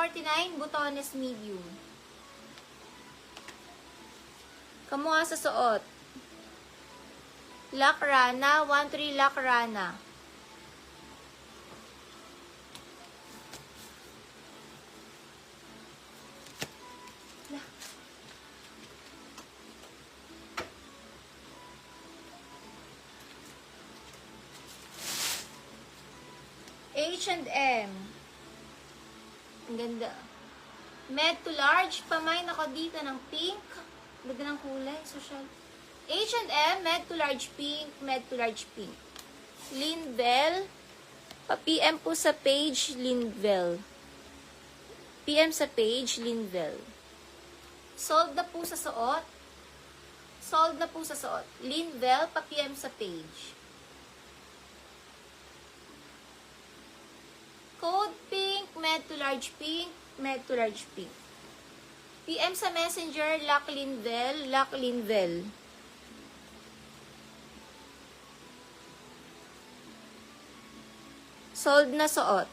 149, Botones medium. Kamuha sa suot. Lakrana, 13 Lakrana. H&M. Ang ganda. Med to large. Pamain ako dito ng pink. Ganda ng kulay. Social. H&M. Med to large pink. Med to large pink. Linvel. Pa-PM po sa page Linvel. PM sa page Linvel. Sold na po sa suot. Sold na po sa suot. Linvel. Pa-PM sa page. Code pink, med to large pink, med to large pink. PM sa messenger, Lock Linvel, Lock Linvel. Sold na suot.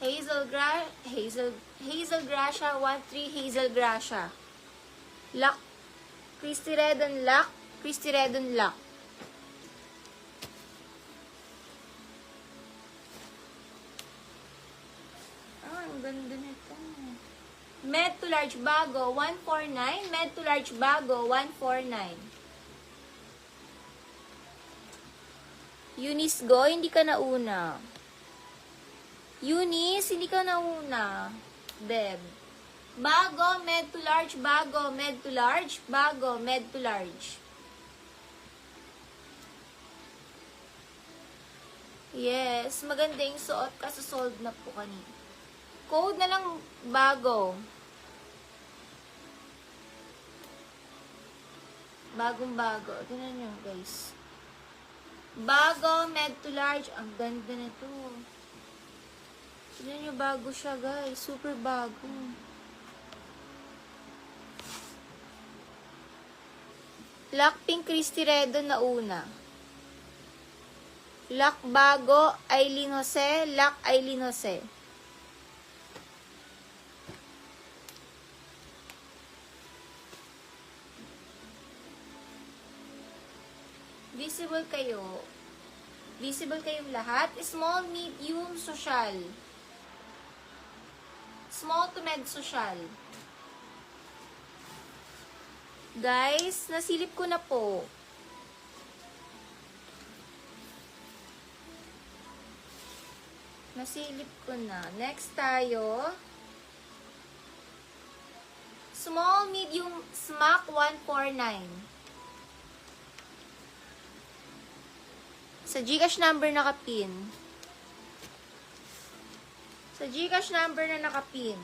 Hazel Gracia, 13 Hazel Gracia. Lock, Christy Redon Lock, Christy Redon Lock. Ganda nito. Med to large bago, 149. Med to large bago, 149. Eunice Go, hindi ka nauna. Eunice, hindi ka nauna. Beb. Bago, med to large, bago, med to large, bago, med to large. Yes, maganda yung suot kasi sold na po kanina. Code na lang bago. Bagong bago. Tingnan nyo, guys. Bago, med to large. Ang ganda na to. Tingnan nyo, bago siya, guys. Super bago. Lock pink Christy Redon na una. Lock bago, Aileen Jose. Lock Aileen Jose. Visible kayo. Visible kayong lahat. Small, medium, social. Small to med, social. Guys, nasilip ko na po. Nasilip ko na. Next tayo. Small, medium, smack, 149. Sa Gcash number nakapin. Sa Gcash number na nakapin.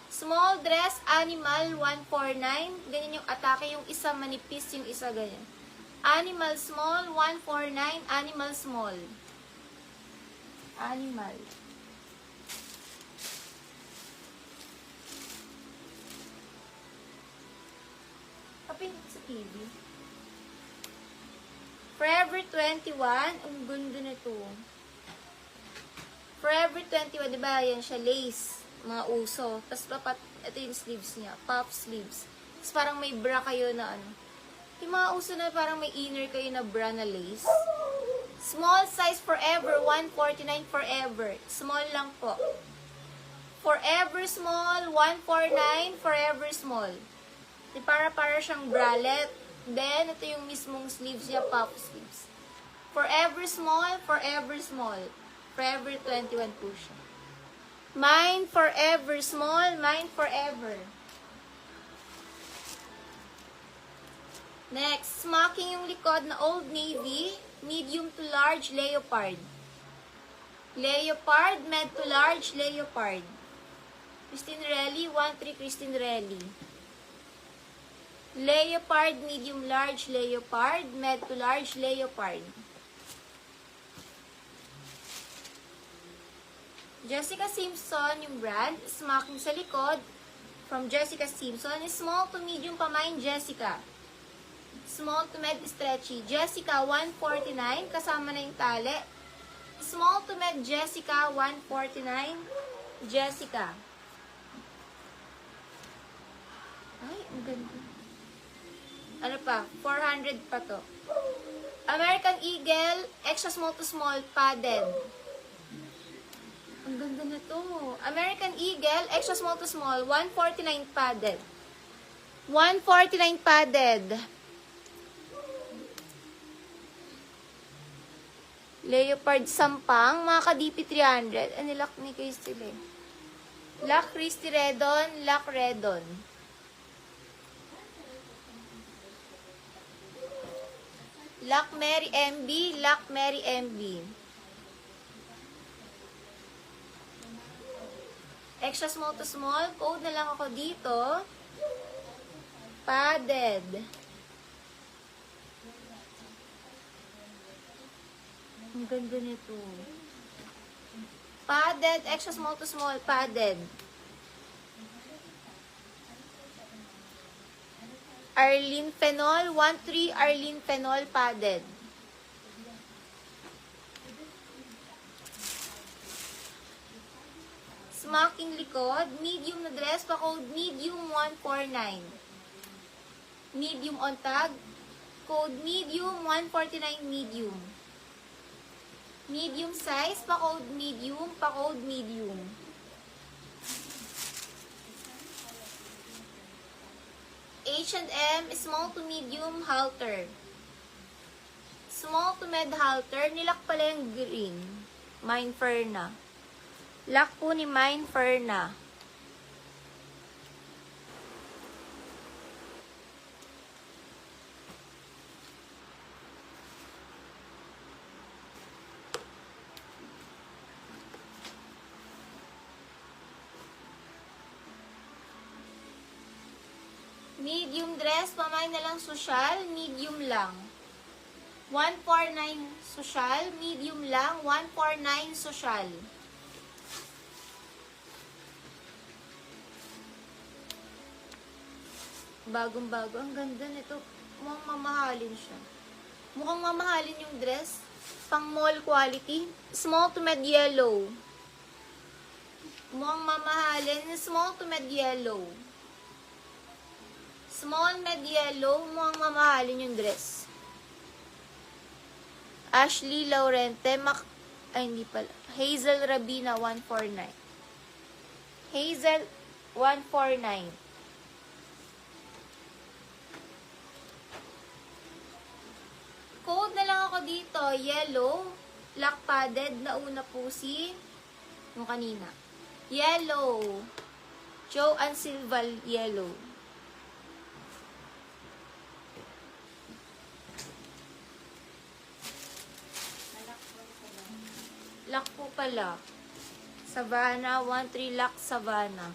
Small dress, animal, 149. Ganyan yung atake, yung isa manipis, yung isa ganyan. Animal small, 149. Animal small. Animal. Kapin sa TV. Forever 21, ang ganda na to. Forever 21, di ba? Yan siya, lace, mga uso. Tapos dapat, ito yung sleeves niya, puff sleeves. Tapos parang may bra kayo na ano. Yung mga uso na parang may inner kayo na bra na lace. Small size forever, 149 forever. Small lang po. Forever small, 149, forever small. Di para siyang bralette. Then, ito yung mismong sleeves niya, puff sleeves. Forever small, forever small. Forever 21 po siya. Mine forever small, mine forever. Next, smocking yung likod na Old Navy, medium to large, leopard. Leopard, med to large, leopard. Christine Relly, 1-3 Christine Relly. Leopard, medium large, leopard, med to large, leopard. Jessica Simpson, yung brand, smocking sa likod, from Jessica Simpson, small to medium pamain, Jessica. Small to med stretchy. Jessica, 149, kasama na yung tali. Small to med Jessica, 149. Jessica. Ay, ang ganda. Ano pa? 400 pa to. American Eagle, extra small to small, padded. Ang ganda na to. American Eagle, extra small to small, 149 padded. 149 padded. Leopard Sampang, mga ka-DP 300. Ano lock ni Christy eh? Lock Christy Redon, lock Redon. Lock Mary MB, lock Mary MB. Extra small to small, code na lang ako dito. Padded. Ang ganda nito. Padded, extra small to small, padded. Arlene Phenol, 1-3 Arlene Phenol, padded. Smocking likod, medium na dress, pa-code medium 149. Medium on tag, code medium 149 medium. Medium size, pa-code medium, pa-code medium. H&M, small to medium halter. Small to med halter, nilak pala yung green. Mine Ferna. Lock po ni Mine Ferna. Medium dress, pamay na lang social, medium lang. 149 social, medium lang, 149 social. Bagong-bago, ang ganda nito. Mukhang mamahalin siya. Mukhang mamahalin yung dress. Pang mall quality. Small to med yellow. Mukhang mamahalin. Small to med yellow. Small med yellow, mukhang mamahalin yung dress. Ashley Laurente, ay hindi pala. Hazel Rabina, 149. Hazel, 149. Code na lang ako dito, yellow, lock padded, nauna po si, yung kanina. Yellow, Joanne Silval, yellow. Lock po pala. Savannah, 1-3 lock Savannah.